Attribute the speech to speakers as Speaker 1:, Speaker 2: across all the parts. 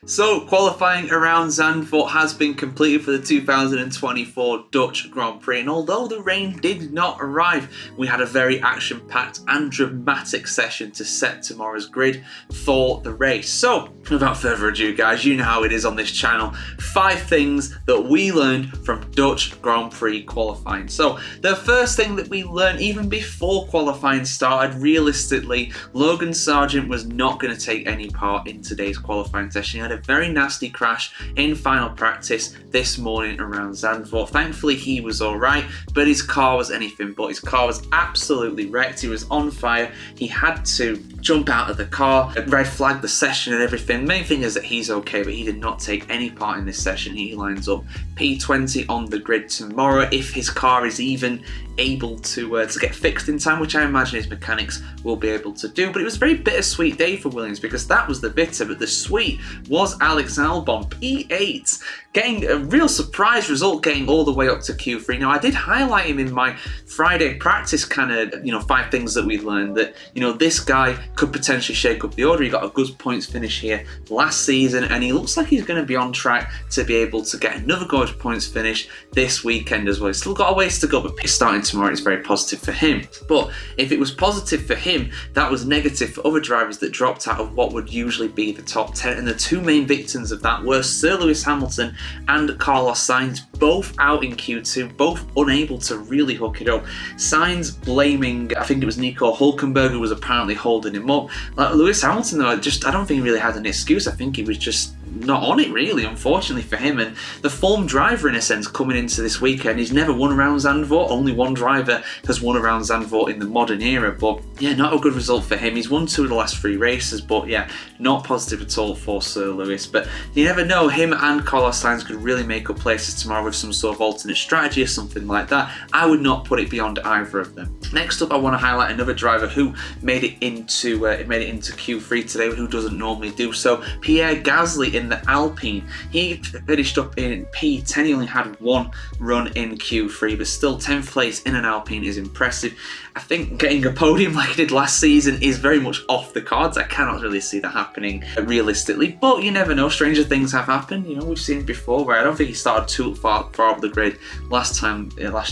Speaker 1: So, qualifying around Zandvoort has been completed for the 2024 Dutch Grand Prix, and although the rain did not arrive, we had a very action-packed and dramatic session to set tomorrow's grid for the race. So, without further ado guys, you know how it is on this channel, 5 things that we learned from Dutch Grand Prix qualifying. So, the first thing that we learned even before qualifying started, realistically, Logan Sargent was not going to take any part in today's qualifying session. He had a very nasty crash in final practice this morning around Zandvoort. Thankfully he was alright, but his car was anything but. His car was absolutely wrecked. He was on fire. He had to jump out of the car, red flag the session and everything. The main thing is that he's okay, but he did not take any part in this session. He lines up P20 on the grid tomorrow if his car is even able to get fixed in time, which I imagine his mechanics will be able to do. But it was a very bittersweet day for Williams, because that was the bitter, but the sweet was Alex Albon, P8, getting a real surprise result, getting all the way up to Q3. Now, I did highlight him in my Friday practice kind of, 5 things that we learned, that, this guy could potentially shake up the order. He got a good points finish here last season, and he looks like he's going to be on track to be able to get another good points finish this weekend as well. He's still got a ways to go, but starting tomorrow is very positive for him. But if it was positive for him, that was negative for other drivers that dropped out of what would usually be the top 10, and the 2 main victims of that were Sir Lewis Hamilton and Carlos Sainz, both out in Q2, both unable to really hook it up. Sainz blaming, I think it was Nico Hülkenberg who was apparently holding him up. Lewis Hamilton though, I don't think he really had an excuse. I think he was just not on it really, unfortunately for him. And the form driver, in a sense, coming into this weekend, he's never won around Zandvoort. Only one driver has won around Zandvoort in the modern era, but yeah, not a good result for him. He's won 2 of the last 3 races, but yeah, not positive at all for Sir Lewis. But you never know, him and Carlos Sainz could really make up places tomorrow with some sort of alternate strategy or something like that. I would not put it beyond either of them. Next up, I want to highlight another driver who made it into Q3 today, who doesn't normally do so. Pierre Gasly in the Alpine. He finished up in P10. He only had 1 run in Q3, but still 10th place in an Alpine is impressive. I think getting a podium like he did last season is very much off the cards. I cannot really see that happening realistically, but you never know. Stranger things have happened. We've seen it before, where I don't think he started too far up the grid last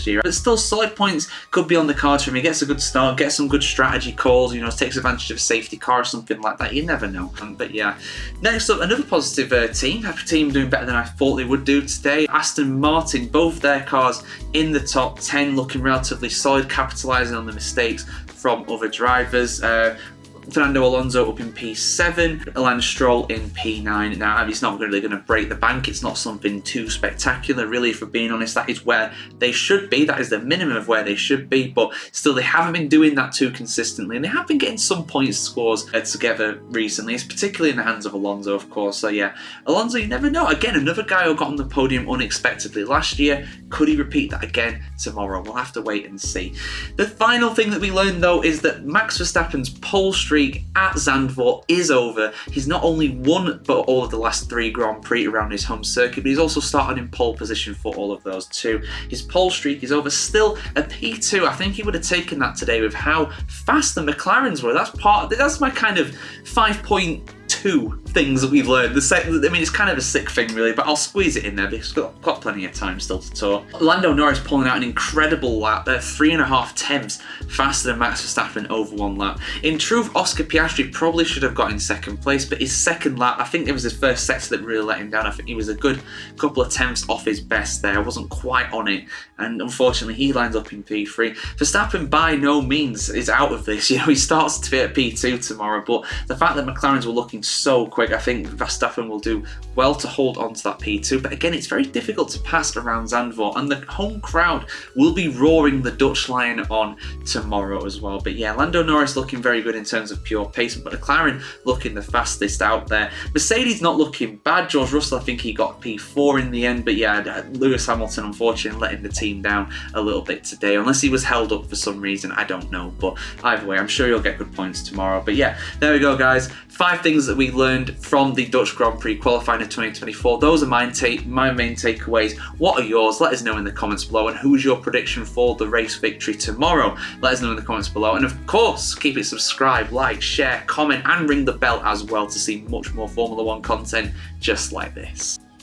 Speaker 1: year. But still, solid points could be on the cards for him. He gets a good start, gets some good strategy calls, takes advantage of a safety car or something like that. You never know. But yeah. Next up, another positive team. A team doing better than I thought they would do today. Aston Martin, both their cars in the top 10, looking relatively solid, capitalising on the mistakes from other drivers. Fernando Alonso up in P7, Lance Stroll in P9. Now, it's not really going to break the bank. It's not something too spectacular, really, if we're being honest. That is where they should be. That is the minimum of where they should be. But still, they haven't been doing that too consistently. And they have been getting some points scores together recently. It's particularly in the hands of Alonso, of course. So, yeah, Alonso, you never know. Again, another guy who got on the podium unexpectedly last year. Could he repeat that again tomorrow? We'll have to wait and see. The final thing that we learned, though, is that Max Verstappen's pole streak at Zandvoort is over. He's not only won but all of the last 3 Grand Prix around his home circuit, but he's also started in pole position for all of those too. His pole streak is over. Still a P2. I think he would have taken that today with how fast the McLarens were. That's my kind of 5.2 things that we've learned. It's kind of a sick thing really, but I'll squeeze it in there because we've got plenty of time still to talk. Lando Norris pulling out an incredible lap. They're 3.5 tenths faster than Max Verstappen over 1 lap. In truth, Oscar Piastri probably should have got in 2nd place, but his 2nd lap, I think it was his first sector that really let him down. I think he was a good couple of tenths off his best there. I wasn't quite on it, and unfortunately he lines up in P3. Verstappen by no means is out of this. He starts to be at P2 tomorrow, but the fact that McLarens were looking so quick, I think Verstappen will do well to hold on to that P2. But again, it's very difficult to pass around Zandvoort, and the home crowd will be roaring the Dutch Lion on tomorrow as well. But yeah, Lando Norris looking very good in terms of pure pace, but McLaren looking the fastest out there. Mercedes not looking bad. George Russell, I think he got P4 in the end, but yeah, Lewis Hamilton unfortunately letting the team down a little bit today, unless he was held up for some reason, I don't know. But either way, I'm sure you'll get good points tomorrow. But yeah, there we go guys, 5 things that we learned from the Dutch Grand Prix qualifying in 2024. Those are my main takeaways. What are yours? Let us know in the comments below. And who's your prediction for the race victory tomorrow? Let us know in the comments below. And of course, keep it subscribed, like, share, comment, and ring the bell as well to see much more Formula One content just like this.